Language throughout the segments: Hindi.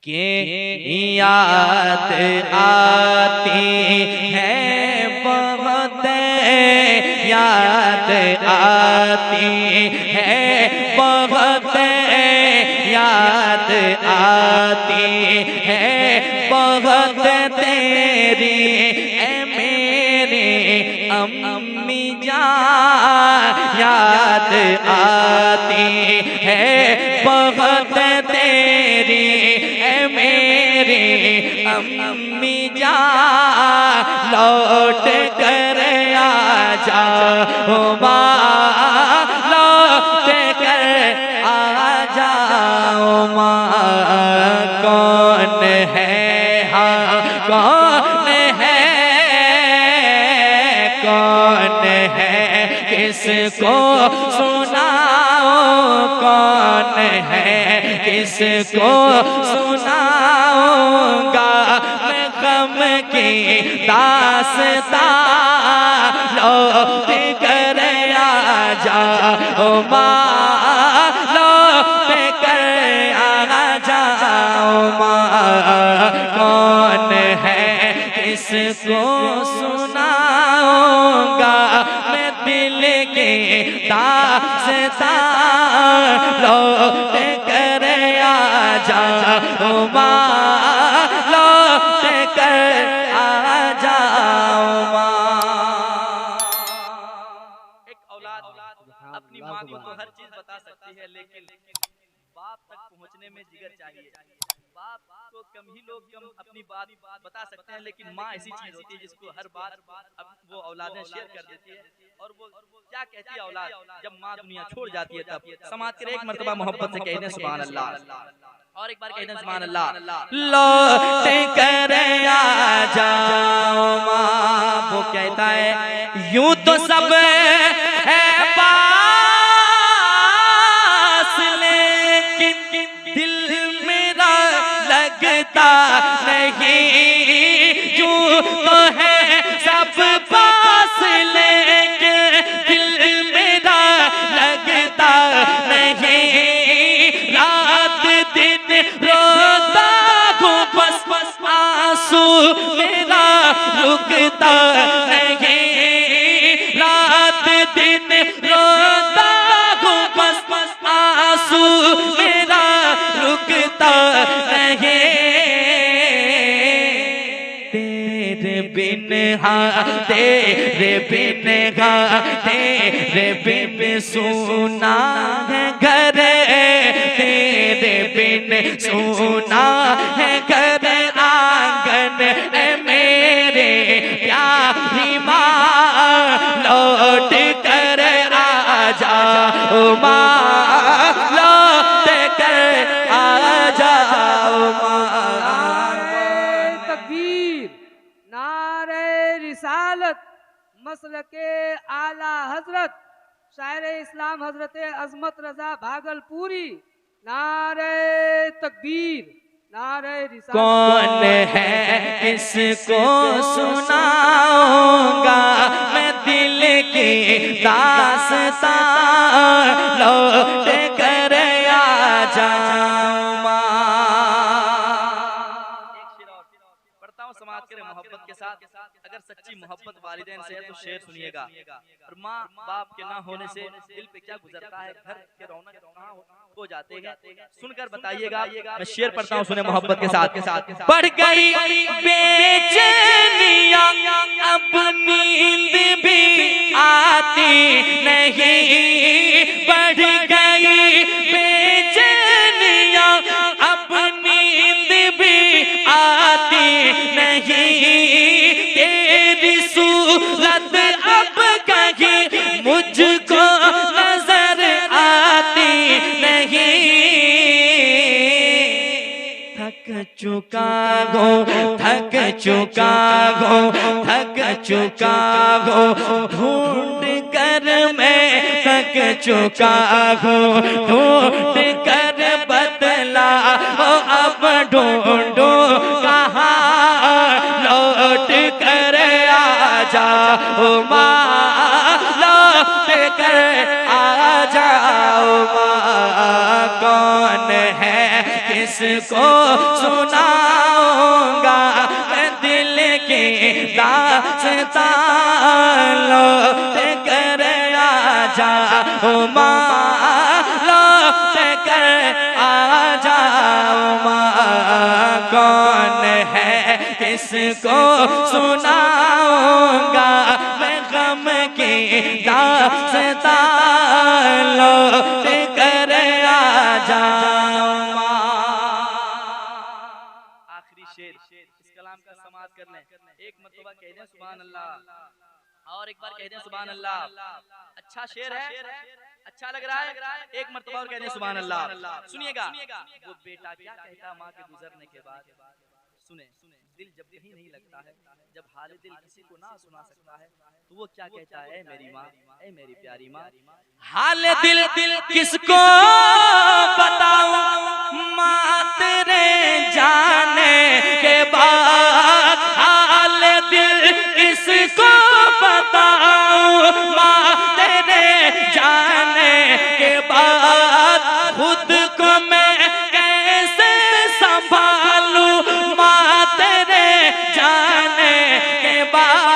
के याद आती है बहुत, याद आती है बहुत, याद आती है बहुत तेरी ए मेरी अम्मी जान, याद आती है बहुत तेरी ए मेरी अम्मी जान, लौट कर आ जाओ माँ, लौट कर आ जाओ माँ। कौन है हाँ कौन है, कौन है किसको सुनाओ, कौन है किसको सुनाऊंगा मैं गम की दास्तां, लौट कर आ जाओ माँ, लौट कर आ जाओ माँ। कौन है किसको सुनाऊंगा मैं दिल की दास्तां, लौट कर आ जाओ माँ, लौट कर आ जाओ माँ। एक औलाद अपनी माँ को तो हर चीज बता सकती है, लेकिन बाप तक पहुंचने में जिगर चाहिए। बाप को कम ही लोग अपनी बात बता सकते हैं, लेकिन माँ ऐसी चीज होती है जिसको हर बात वो औलादें शेयर कर देती है। और वो क्या कहती है औलाद जब माँ दुनिया छोड़ जाती है तब, समाज के एक मर्तबा मोहब्बत से कहते हैं सुभान अल्लाह, और एक बार कहते हैं सुभान अल्लाह। लौट कर आ जाओ माँ, वो कहता है यूं तो सब है पास, लेकिन दिल मेरा लगता नहीं, यूं तो है सब पास लेकिन दिल मेरा लगता नहीं, रात दिन रोता हूँ बस बस आंसू मेरा रुकता नहीं, रात दिन रोता हूँ बस बस आंसू मेरा रुकता नहीं। तेरे बिन हाँ तेरे बिन हाँ तेरे बिन सुना है घर, तेरे बिन सुना है घर आंगन ए मेरे प्यारी माँ, लौट कर आ जाओ माँ, लौट कर आ जाओ माँ। तकबीर, नारे रिसालत, मसलके आला हजरत शायर इस्लाम हजरत अजमत रजा भागलपुरी, नारे तकबीर, नारे रिसालत। कौन है इसको सुनाऊंगा मैं दिल की दास्तां, लौट कर आ जाऊं माँ। पढ़ता हूँ समाज के मोहब्बत के साथ, अगर सच्ची मोहब्बत वालिदैन से है तो शेर सुनिएगा। और माँ बाप के ना होने से दिल पे क्या गुजरता है, घर के रौनक कहाँ हो जाते हैं, सुनकर बताइएगा। मैं शेर पढ़ता हूँ, सुने मोहब्बत के साथ। बढ़ गई बेचैनियां अब नींद भी आती नहीं, बढ़ गई बेचैनियां अब नींद भी आती नहीं, तेरी सूरत अब कहीं मुझको नजर आती नहीं, थक चुका हो थक चुका हो थक चुका हो ढूंढ कर मैं थक चुका हो ढूंढ कर बदला हो अब ढूंढो कहाँ, लौट कर आ जाओ माँ, लौट कर आ जाओ माँ। कौन है किसको सुनाऊंगा मैं दिल की दास्तां लौट कर आजा ओ माँ लौट कर आजा ओ माँ कौन है किसको सुनाऊंगा मैं गम की दास्तां लौट कर आजा माँ। आखिरी शेर इस कलाम का समाप्त कर लें। एक मर्तबा कह दें सुभान अल्लाह, और एक बार कह दें सुभान अल्लाह। अच्छा शेर है, अच्छा लग रहा है, एक मर्तबा और कह दें सुभान अल्लाह। सुनिएगा, वो बेटा क्या कहता माँ के गुजरने के बाद। सुने, दिल जब कहीं नहीं लगता है, जब हाल दिल किसी को ना सुना सकता है, तो वो क्या कहता है, मेरी माँ, ऐ मेरी प्यारी माँ। हाल दिल किसको बताऊं माँ तेरे जाने के बाद, हाल दिल किसको बताऊं माँ तेरे जाने के बाद, खुद को मैं कैसे संभालूं माँ तेरे जाने के बाद।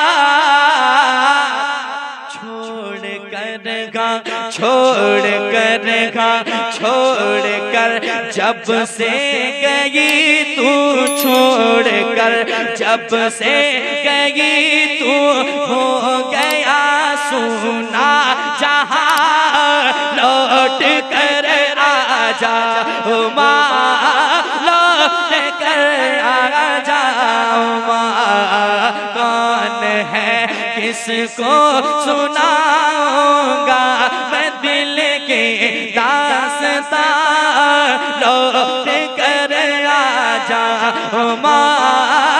छोड़ कर जब से गई तू, छोड़ कर जब से गई तू, हो गया सुना जहां लौट कर आजा ओ माँ लौट कर आजा ओ माँ कौन है किसको सुनाऊंगा मैं दिल के दास्तां लौट कर आजा ओ माँ